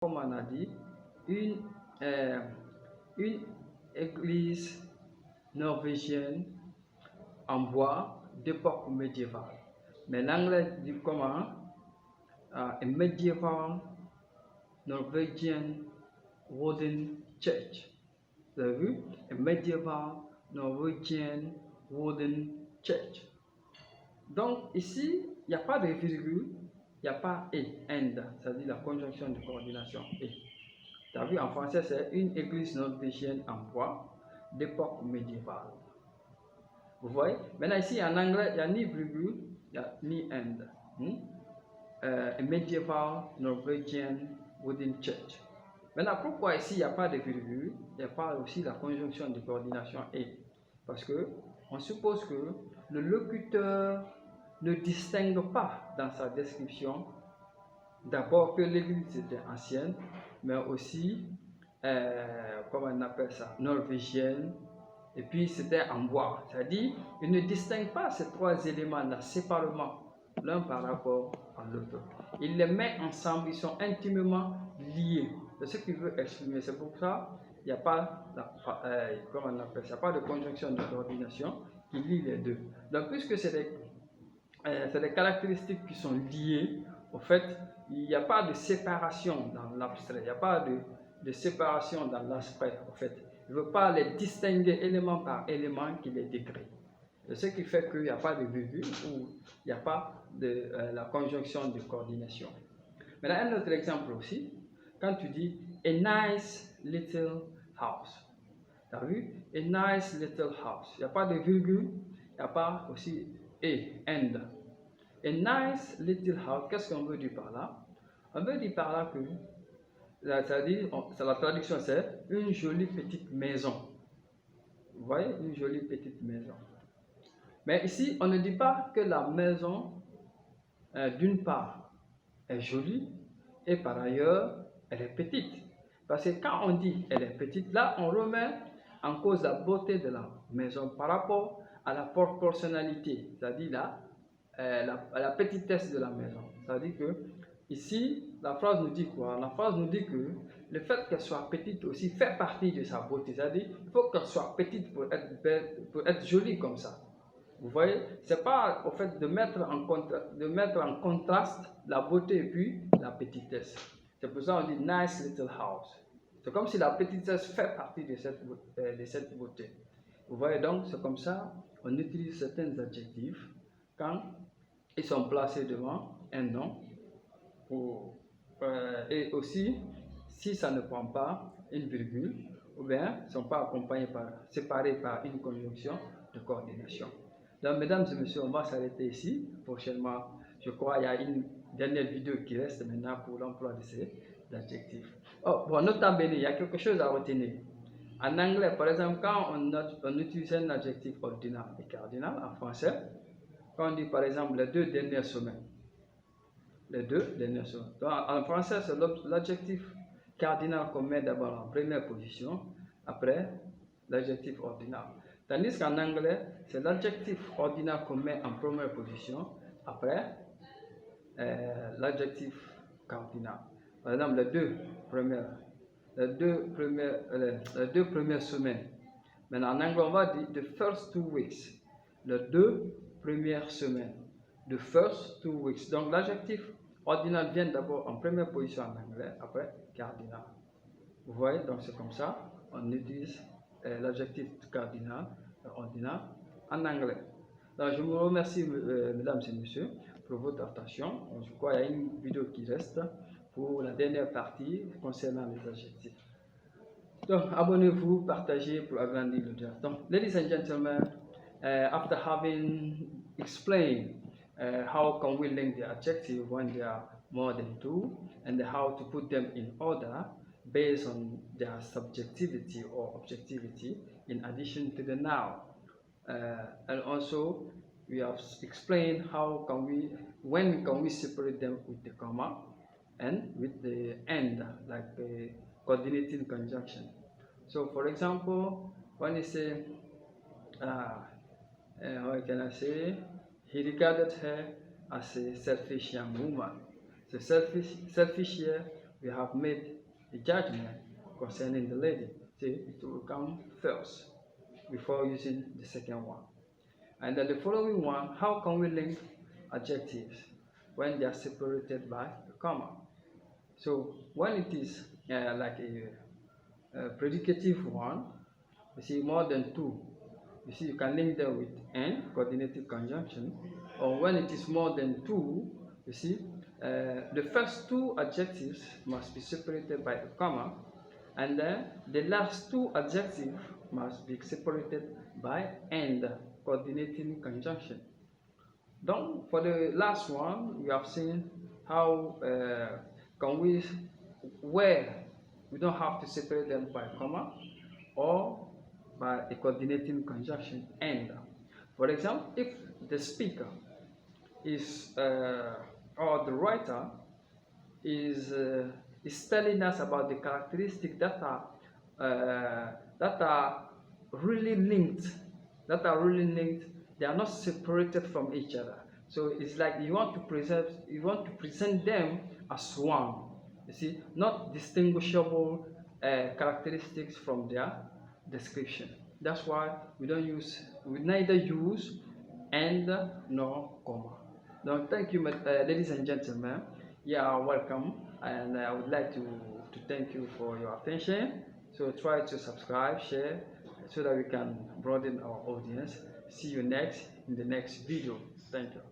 comme on a dit, une église norvégienne en bois d'époque médiévale. Mais l'anglais dit comment? A medieval Norwegian wooden church. Vous avez vu? A medieval Norwegian wooden church. Donc ici, il n'y a pas de virgule, il n'y a pas et, and, c'est-à-dire la conjonction de coordination et. Tu as vu, en français, c'est une église norvégienne en bois d'époque médiévale. Vous voyez? Maintenant ici, en anglais, il n'y a ni virgule, il n'y a ni and. A medieval Norwegian wooden church. Maintenant, pourquoi ici, il n'y a pas de virgule, il n'y a pas aussi la conjonction de coordination et? Parce que on suppose que le locuteur ne distingue pas dans sa description d'abord que l'église était ancienne, mais aussi, comment on appelle ça, norvégienne, et puis c'était en bois. C'est-à-dire, il ne distingue pas ces trois éléments-là séparément, l'un par rapport à l'autre. Il les met ensemble, ils sont intimement liés. C'est ce qu'il veut exprimer. C'est pour ça il n'y a pas, comment on appelle ça, il n'y a pas de conjonction de coordination qui lie les deux. Donc, puisque c'est des caractéristiques qui sont liées, au fait, il n'y a pas de séparation dans l'abstrait, il n'y a pas de séparation dans l'aspect, en fait. Il ne veut pas les distinguer élément par élément qu'il les décrit. C'est ce qui fait qu'il n'y a pas de virgule ou il n'y a pas de la conjonction de coordination. Maintenant, un autre exemple aussi, quand tu dis « a nice little house », tu as vu? « a nice little house », il n'y a pas de virgule, il n'y a pas aussi « et »,« and ». A nice little house, qu'est-ce qu'on veut dire par là? On veut dire par là que, c'est-à-dire, la traduction c'est une jolie petite maison. Vous voyez, une jolie petite maison. Mais ici, on ne dit pas que la maison, d'une part, est jolie et par ailleurs, elle est petite. Parce que quand on dit elle est petite, là, on remet en cause la beauté de la maison par rapport à la proportionnalité, c'est-à-dire la petitesse de la maison. C'est-à-dire que ici, la phrase nous dit quoi? La phrase nous dit que le fait qu'elle soit petite aussi fait partie de sa beauté. C'est-à-dire qu'il faut qu'elle soit petite pour être belle, pour être jolie comme ça. Vous voyez, c'est pas au fait de mettre en contraste la beauté et puis la petitesse. C'est pour ça qu'on dit nice little house. C'est comme si la petitesse fait partie de cette beauté. Vous voyez donc, c'est comme ça, on utilise certains adjectifs quand ils sont placés devant un nom. Et aussi, si ça ne prend pas une virgule, ou bien ne sont pas séparés par une conjonction de coordination. Donc, mesdames et messieurs, on va s'arrêter ici. Prochainement, je crois qu'il y a une dernière vidéo qui reste maintenant pour l'emploi de ces adjectifs. Oh, bon, notamment, il y a quelque chose à retenir. En anglais, par exemple, quand on utilise un adjectif ordinal et cardinal en français, quand on dit par exemple les deux dernières semaines, les deux dernières semaines. Donc, en français, c'est l'adjectif cardinal qu'on met d'abord en première position, après l'adjectif ordinal. Tandis qu'en anglais, c'est l'adjectif ordinal qu'on met en première position, après l'adjectif cardinal. Par exemple, les deux premières semaines. Maintenant, en anglais, on va dire the first 2 weeks. Les 2 premières semaines. The first 2 weeks. Donc, l'adjectif ordinal vient d'abord en première position en anglais, après cardinal. Vous voyez, donc c'est comme ça, on utilise l'adjectif cardinal, ordinal, en anglais. Donc, je vous remercie, mesdames et messieurs, pour votre attention. Je crois qu'il y a une vidéo qui reste pour la dernière partie concernant les adjectifs. Donc, abonnez-vous, partagez pour agrandir l'audience. Donc, ladies and gentlemen, after having explained how can we link the adjective when there are more than two, and how to put them in order based on their subjectivity or objectivity in addition to the noun. And also, we have explained when can we separate them with the comma and with the and, like the coordinating conjunction. So, for example, when you say, how can I say, he regarded her as a selfish young woman. So selfish here we have made a judgment concerning the lady. See, it will come first before using the second one. And then the following one, how can we link adjectives when they are separated by a comma? So when it is like a predicative one, you see more than two, you see you can link them with and, coordinated conjunction. Or when it is more than two, you see the first two adjectives must be separated by a comma, and then the last two adjectives must be separated by and, coordinating conjunction. Then for the last one, we have seen how can we, where we don't have to separate them by a comma or by a coordinating conjunction and. For example, if the speaker is or the writer is telling us about the characteristics that are really linked, they are not separated from each other. So it's like you want to present them as one. You see, not distinguishable characteristics from their description. That's why we neither use and nor comma. Now, thank you, ladies and gentlemen. You are welcome, and I would like to thank you for your attention. So try to subscribe, share, so that we can broaden our audience. See you in the next video. Thank you.